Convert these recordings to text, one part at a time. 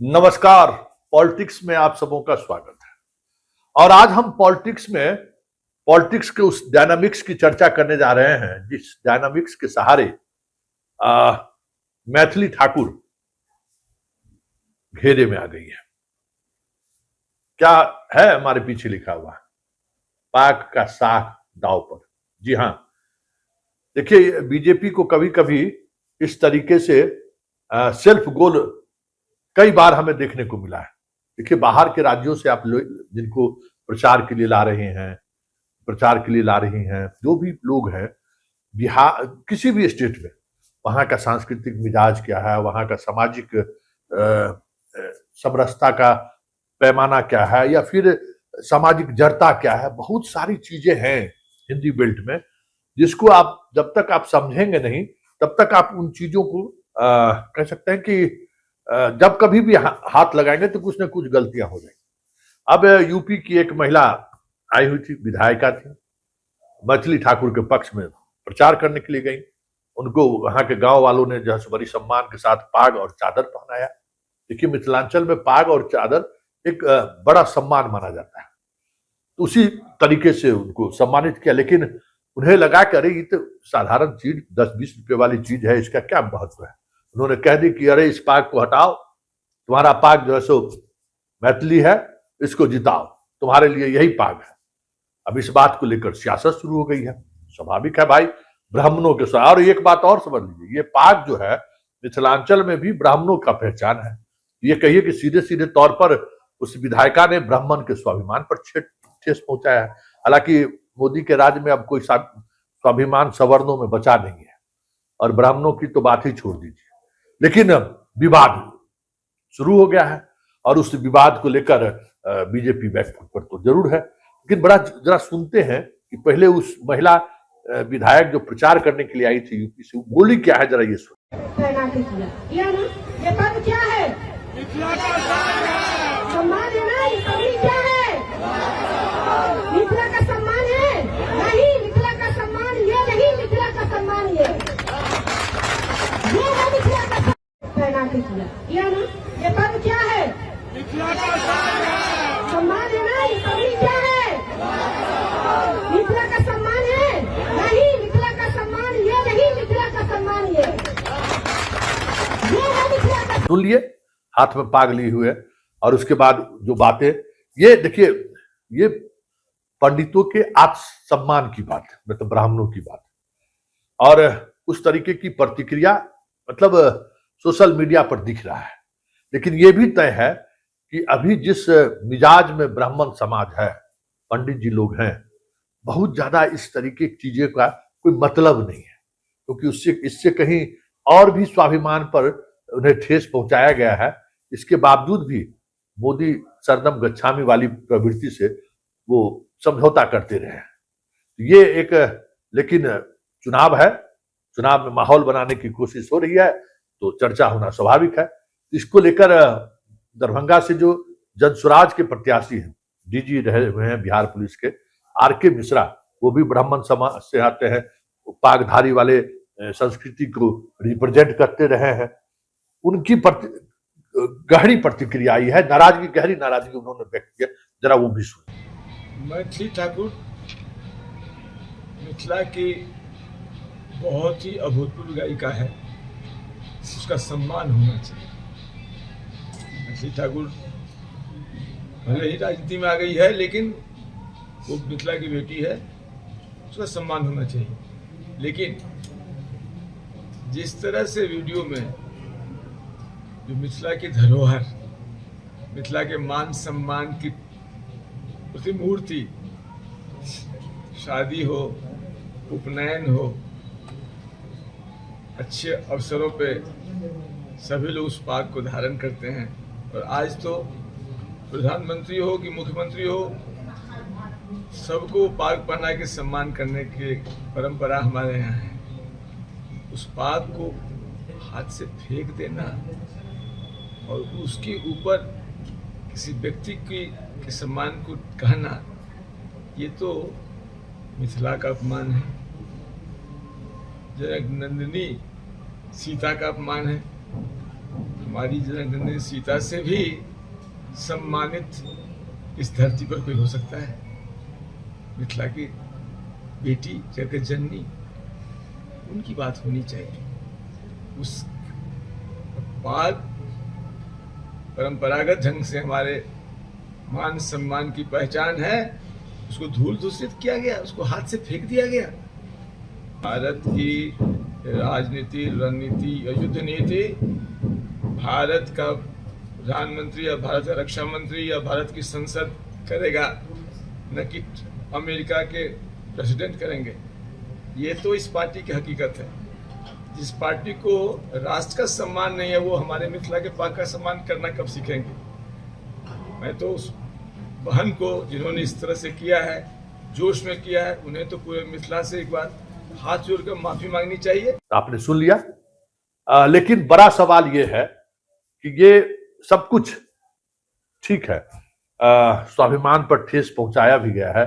नमस्कार। पॉलिटिक्स में आप सबों का स्वागत है। और आज हम पॉलिटिक्स के उस डायनामिक्स की चर्चा करने जा रहे हैं जिस डायनामिक्स के सहारे मैथिली ठाकुर घेरे में आ गई है। क्या है हमारे पीछे लिखा हुआ, पाक का साख दांव पर। जी हां, देखिए, बीजेपी को कभी कभी इस तरीके से सेल्फ गोल कई बार हमें देखने को मिला है। देखिए, बाहर के राज्यों से आप लोग जिनको प्रचार के लिए ला रही हैं, जो भी लोग हैं, बिहार किसी भी स्टेट में, वहां का सांस्कृतिक मिजाज क्या है, वहां का सामाजिक समरसता का पैमाना क्या है, या फिर सामाजिक जड़ता क्या है, बहुत सारी चीजें हैं हिंदी बेल्ट में जिसको आप जब तक आप समझेंगे नहीं तब तक आप उन चीजों को कह सकते हैं कि जब कभी भी हाथ लगाएंगे तो कुछ ना कुछ गलतियां हो जाएंगी। अब यूपी की एक महिला आई हुई थी, विधायिका थी, मैथिली ठाकुर के पक्ष में प्रचार करने के लिए गई। उनको वहां के गांव वालों ने जो है बड़ी सम्मान के साथ पाग और चादर पहनाया। देखिए, मिथिलांचल में पाग और चादर एक बड़ा सम्मान माना जाता है, तो उसी तरीके से उनको सम्मानित किया। लेकिन उन्हें लगा कि अरे ये तो साधारण चीज 10-20 रुपए वाली चीज है, इसका क्या महत्व है। उन्होंने कह दी कि अरे इस पाग को हटाओ, तुम्हारा पाग जो है सो मैथिली है, इसको जिताओ, तुम्हारे लिए यही पाग है। अब इस बात को लेकर सियासत शुरू हो गई है। स्वाभाविक है भाई, ब्राह्मणों के साथ। और एक बात और समझ लीजिए, ये पाग जो है मिथिलांचल में भी ब्राह्मणों का पहचान है। ये कहिए कि सीधे सीधे तौर पर उस विधायिका ने ब्राह्मण के स्वाभिमान पर ठेस पहुंचाया है। हालांकि मोदी के राज्य में अब कोई स्वाभिमान सवर्णों में बचा नहीं है, और ब्राह्मणों की तो बात ही छोड़ दीजिए। लेकिन विवाद शुरू हो गया है, और उस विवाद को लेकर बीजेपी बैकफुट पर तो जरूर है। लेकिन बड़ा जरा सुनते हैं कि पहले उस महिला विधायक जो प्रचार करने के लिए आई थी यूपी से, बोली क्या है, जरा ये सुन। ये पर्व क्या है? सम्मान है ना? ये पर्व क्या है? मिथिला का सम्मान है? नहीं, मिथिला का सम्मान ये नहीं, मिथिला का सम्मान ये है मिथिला का पहना के किया ना। ये पर्व क्या है? सम्मान है ना? ये पर्व क्या है? मिथिला का सम्मान है? नहीं, मिथिला का सम्मान ये नहीं, मिथिला का सम्मान ये है मिथिला का। सुन लिए, हाथ में पाग ली हुए, और उसके बाद जो बातें, ये देखिए, ये पंडितों के आत्मसम्मान की बात है, मतलब ब्राह्मणों की बात। और उस तरीके की प्रतिक्रिया मतलब सोशल मीडिया पर दिख रहा है। लेकिन यह भी तय है कि अभी जिस मिजाज में ब्राह्मण समाज है, पंडित जी लोग हैं, बहुत ज्यादा इस तरीके की चीजें का कोई मतलब नहीं है, क्योंकि इससे कहीं और भी स्वाभिमान पर उन्हें ठेस पहुंचाया गया है। इसके बावजूद भी मोदी सरदम गच्छामी वाली प्रवृत्ति से वो समझौता करते रहे हैं। ये एक, लेकिन चुनाव है, चुनाव में माहौल बनाने की कोशिश हो रही है, तो चर्चा होना स्वाभाविक है। इसको लेकर दरभंगा से जो जनसुराज के प्रत्याशी हैं, डीजी रहे हुए हैं बिहार पुलिस के, आर.के. मिश्रा, वो भी ब्राह्मण समाज से आते हैं, पागधारी वाले संस्कृति को रिप्रेजेंट करते रहे हैं। उनकी गहरी प्रतिक्रिया आई है, गहरी नाराजगी उन्होंने व्यक्त किया। जरा वो भी सुनिए। मैथिली ठाकुर मिथिला की बहुत ही अभूतपूर्व गायिका है, उसका सम्मान होना चाहिए। मैथिली ठाकुर भले ही राजनीति में आ गई है, लेकिन वो मिथिला की बेटी है, उसका सम्मान होना चाहिए। लेकिन जिस तरह से वीडियो में जो मिथिला की धरोहर, मिथिला के मान सम्मान की प्रतिमूर्ति, शादी हो, उपनयन हो, अच्छे अवसरों पे सभी लोग उस पाग को धारण करते हैं। और आज तो प्रधानमंत्री हो कि मुख्यमंत्री हो, सबको पाग पहना के सम्मान करने की परंपरा हमारे यहाँ है। उस पाग को हाथ से फेंक देना और उसके ऊपर किसी व्यक्ति के सम्मान को कहना, ये तो मिथिला का अपमान है, जनक नंदिनी सीता का अपमान है। हमारी जननी सीता से भी सम्मानित इस धरती पर कोई हो सकता है? मिथिला की बेटी जगत जननी, उनकी बात होनी चाहिए। उस बाद परंपरागत ढंग से हमारे मान सम्मान की पहचान है, उसको धूल दूषित किया गया, उसको हाथ से फेंक दिया गया। भारत की राजनीति, रणनीति या युद्ध नीति भारत का प्रधानमंत्री या भारत का रक्षा मंत्री या भारत की संसद करेगा, न कि अमेरिका के प्रेसिडेंट करेंगे। ये तो इस पार्टी की हकीकत है। जिस पार्टी को राष्ट्र का सम्मान नहीं है, वो हमारे मिथिला के पाक का सम्मान करना कब सीखेंगे? मैं तो उस बहन को जिन्होंने इस तरह से किया है, जोश में किया है, उन्हें तो पूरे मिथिला से एक बार हाथ जोड़कर माफी मांगनी चाहिए। आपने सुन लिया। लेकिन बड़ा सवाल ये है कि ये सब कुछ ठीक है, स्वाभिमान पर ठेस पहुंचाया भी गया है।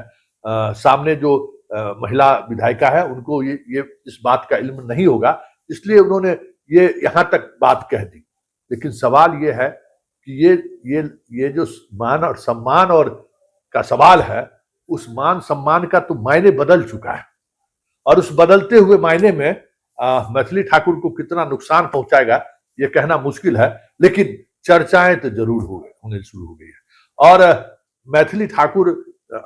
सामने जो महिला विधायिका है, उनको ये इस बात का इल्म नहीं होगा, इसलिए उन्होंने ये यहां तक बात कह दी। लेकिन सवाल ये है कि ये जो मान और सम्मान और का सवाल है, उस मान सम्मान का तो मायने बदल चुका है, और उस बदलते हुए मायने में मैथिली ठाकुर को कितना नुकसान पहुंचाएगा ये कहना मुश्किल है। लेकिन चर्चाएं तो जरूर होने शुरू हो गई है। और मैथिली ठाकुर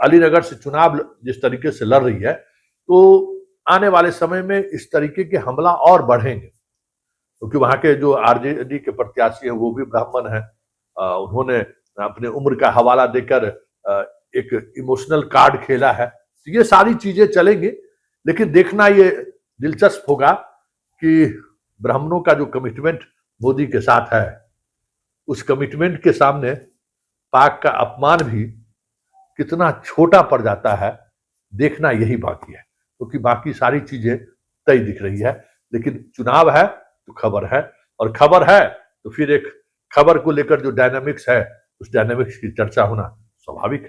अलीनगर से चुनाव जिस तरीके से लड़ रही है, तो आने वाले समय में इस तरीके के हमला और बढ़ेंगे, क्योंकि वहां के जो आरजेडी के प्रत्याशी हैं वो भी ब्राह्मण हैं। उन्होंने अपने उम्र का हवाला देकर एक इमोशनल कार्ड खेला है। तो ये सारी चीजें चलेंगी, लेकिन देखना ये दिलचस्प होगा कि ब्राह्मणों का जो कमिटमेंट मोदी के साथ है, उस कमिटमेंट के सामने पाक का अपमान भी कितना छोटा पड़ जाता है, देखना यही बाकी है। क्योंकि बाकी सारी चीजें तय दिख रही है, लेकिन चुनाव है तो खबर है, और खबर है तो फिर एक खबर को लेकर जो डायनामिक्स है, उस डायनामिक्स की चर्चा होना स्वाभाविक है।